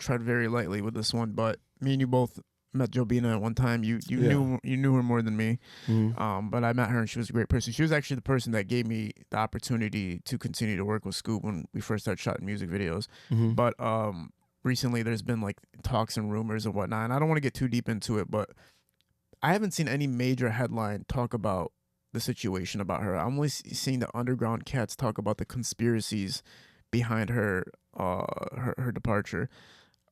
tread very lightly with this one, but me and you both met Jobina at one time. You Yeah. knew her more than me. Mhm. But I met her and she was a great person. She was actually the person that gave me the opportunity to continue to work with Scoop when we first started shooting music videos. Mhm. But recently there's been like talks and rumors and whatnot, and I don't want to get too deep into it, but I haven't seen any major headline talk about the situation about her. I'm only seeing the underground cats talk about the conspiracies behind her departure.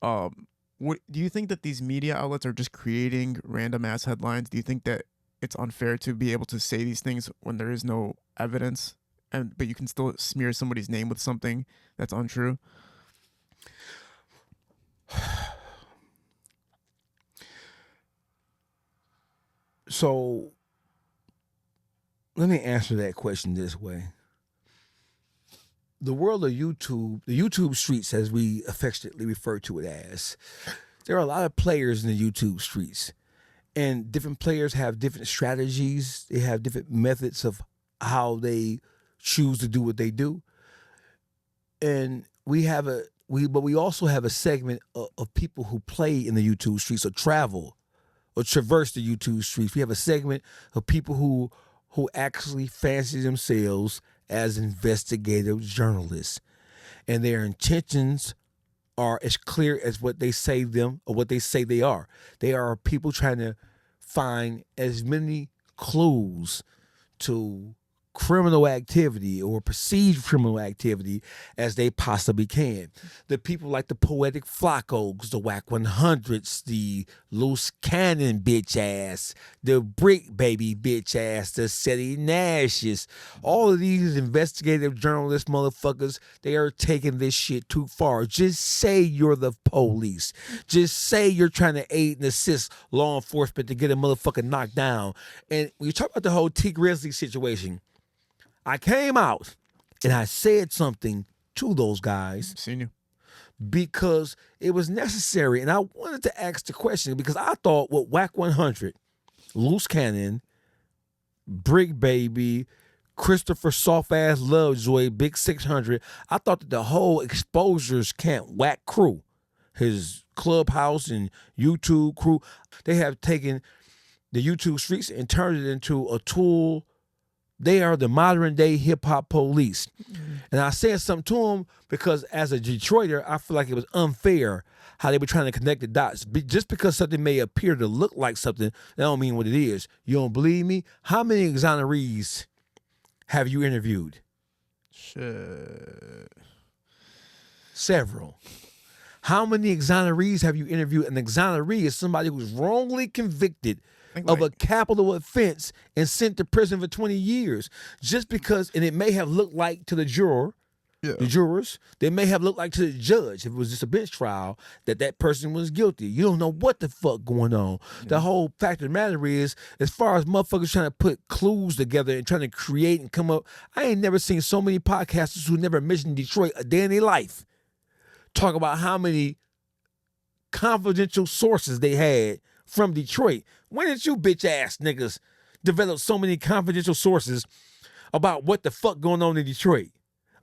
What do you think that these media outlets are just creating random ass headlines? Do you think that it's unfair to be able to say these things when there is no evidence, but you can still smear somebody's name with something that's untrue? So let me answer that question this way. The world of YouTube, the YouTube streets, as we affectionately refer to it as, there are a lot of players in the YouTube streets. And different players have different strategies. They have different methods of how they choose to do what they do. And but we also have a segment of people who play in the YouTube streets or travel or traverse the YouTube streets. We have a segment of people who actually fancy themselves as investigative journalists, and their intentions are as clear as what they say them or what they say they are. They are people trying to find as many clues to criminal activity or perceived criminal activity as they possibly can. The people like the Poetic Flacos, the Wack 100s, the Looze Cannon bitch ass, the Brick Baby bitch ass, the Seti Nashes, all of these investigative journalist motherfuckers, they are taking this shit too far. Just say you're the police. Just say you're trying to aid and assist law enforcement to get a motherfucker knocked down. And when you talk about the whole Tee Grizzley situation, I came out and I said something to those guys Seen you. because it was necessary. And I wanted to ask the question because I thought with Wack 100, Looze Cannon, Brick Baby, Christopher Soft Ass Lovejoy, Big 600, I thought that the whole Exposures Camp Wack crew, his Clubhouse and YouTube crew, they have taken the YouTube streets and turned it into a tool. They are the modern day hip hop police. And I said something to them because as a Detroiter, I feel like it was unfair how they were trying to connect the dots. Just because something may appear to look like something, that don't mean what it is. You don't believe me? How many exonerees have you interviewed? Shit. Several. How many exonerees have you interviewed? An exoneree is somebody who's wrongly convicted of a capital offense and sent to prison for 20 years. Just because, and it may have looked like to the jurors, they may have looked like to the judge, if it was just a bench trial, that person was guilty. You don't know what the fuck going on. Yeah. The whole fact of the matter is, as far as motherfuckers trying to put clues together and trying to create and come up, I ain't never seen so many podcasters who never mentioned Detroit a day in their life talk about how many confidential sources they had from Detroit. When did you bitch ass niggas develop so many confidential sources about what the fuck going on in Detroit?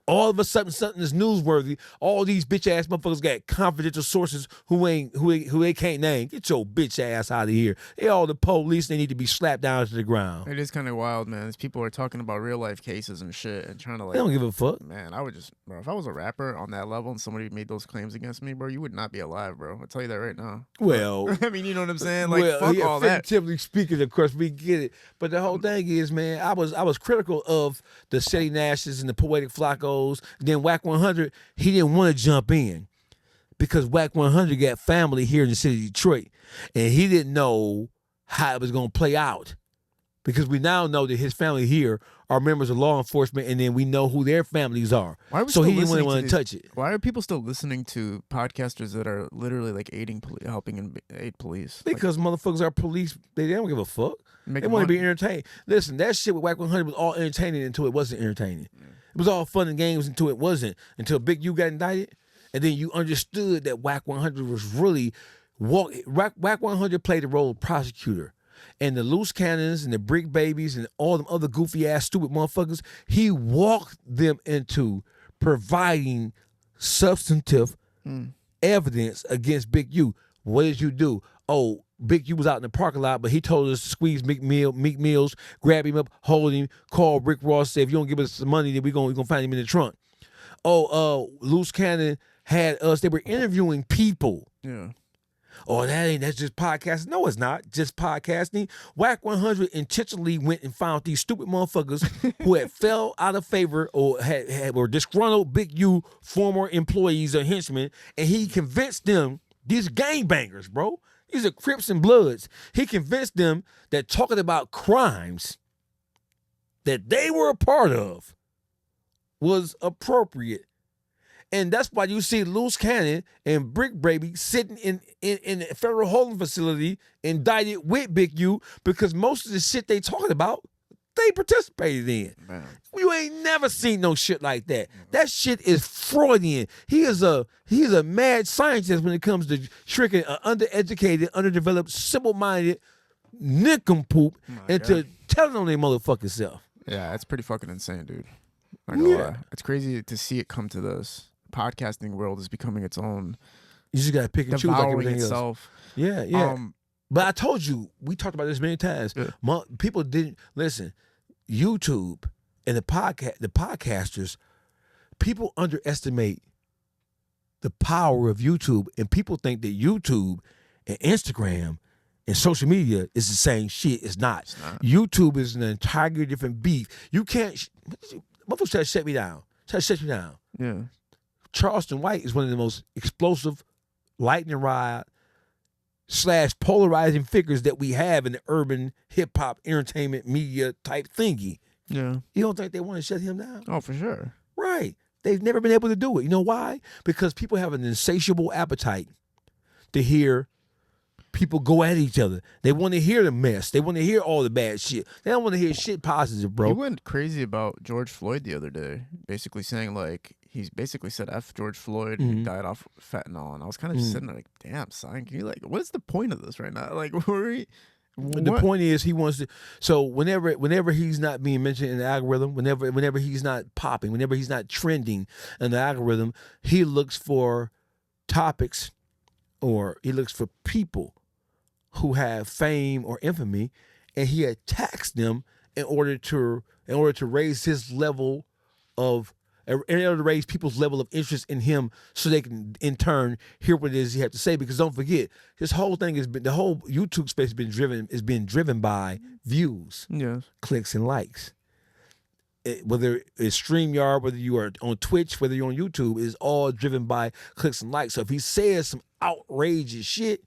All of a sudden, something is newsworthy. All these bitch ass motherfuckers got confidential sources who they can't name. Get your bitch ass out of here. They all the police. They need to be slapped down to the ground. It is kind of wild, man. These people are talking about real life cases and shit and trying to like. They don't give a fuck, man. I would just, bro. If I was a rapper on that level and somebody made those claims against me, bro, you would not be alive, bro. I'll tell you that right now. Well, I mean, you know what I'm saying? Like, fuck all that. Figuratively speaking, of course, we get it. But the whole thing is, man, I was critical of the Seti Nashes and the Poetic Flacos. Then Wack 100, he didn't want to jump in because Wack 100 got family here in the city of Detroit, and he didn't know how it was going to play out because we now know that his family here are members of law enforcement, and then we know who their families are. So he didn't want to touch it. Why are people still listening to podcasters that are literally like helping aid police? Because motherfuckers are police. They don't give a fuck. They want to be entertained. Listen, that shit with Wack 100 was all entertaining until it wasn't entertaining. Yeah. It was all fun and games until it wasn't. Until Big U got indicted, and then you understood that Wack 100 was really Wack 100 played the role of prosecutor. And the Loose Cannons and the Brick Babies and all them other goofy ass stupid motherfuckers, he walked them into providing substantive evidence against Big U. What did you do? Oh, Big U was out in the parking lot, but he told us to squeeze Meek Mills, grab him up, hold him, call Rick Ross, say, if you don't give us some money, then we're gonna find him in the trunk. Oh, Looze Cannon had us, they were interviewing people. Yeah. Oh, that's just podcasting. No, it's not just podcasting. Wack 100 intentionally went and found these stupid motherfuckers who had fell out of favor or were disgruntled Big U former employees or henchmen, and he convinced them, these gangbangers, bro. These are Crips and Bloods. He convinced them that talking about crimes that they were a part of was appropriate. And that's why you see Looze Cannon and Brick Baby sitting in a federal holding facility indicted with Big U, because most of the shit they talking about, they participated in. Man. You ain't never seen no shit like that. That shit is Freudian. He is a mad scientist when it comes to tricking an undereducated, underdeveloped, simple-minded nincompoop into telling on their motherfucking self. Yeah, it's pretty fucking insane, dude. Not gonna lie. It's crazy to see it come to this. Podcasting world is becoming its own. You just gotta pick and choose like everything itself. Else. Yeah. But I told you, we talked about this many times. Yeah. People didn't listen. YouTube and the podcasters, people underestimate the power of YouTube, and people think that YouTube and Instagram and social media is the same shit. It's not. YouTube is an entirely different beef. You can't. Motherfuckers try to shut me down. Try to shut you down. Yeah. Charleston White is one of the most explosive, lightning rod / polarizing figures that we have in the urban hip hop entertainment media type thingy. Yeah. You don't think they want to shut him down? Oh, for sure. Right. They've never been able to do it. You know why? Because people have an insatiable appetite to hear people go at each other. They want to hear the mess. They want to hear all the bad shit. They don't want to hear shit positive, bro. He went crazy about George Floyd the other day, basically saying, like, he's basically said F George Floyd, he died off fentanyl. And I was kind of just sitting there like, damn, son, can you, like, what is the point of this right now? Like, the point is he wants to. So whenever he's not being mentioned in the algorithm, whenever he's not popping, whenever he's not trending in the algorithm, he looks for topics, or he looks for people who have fame or infamy, and he attacks them in order to raise his level of, in order to raise people's level of interest in him, so they can in turn hear what it is he has to say. Because don't forget, this whole thing has been, the whole YouTube space has been driven by views, clicks, and likes. Whether it's StreamYard, whether you are on Twitch, whether you're on YouTube, is all driven by clicks and likes. So if he says some outrageous shit,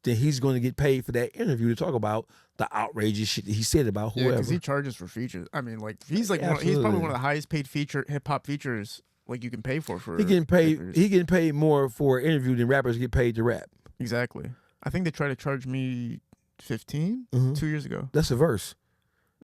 then he's going to get paid for that interview to talk about the outrageous shit that he said about whoever. Yeah, because he charges for features. I mean, like, he's like he's probably one of the highest paid hip hop features like you can pay for. He getting paid. He getting paid more for an interview than rappers get paid to rap. Exactly. I think they tried to charge me $15 2 years ago. That's a verse.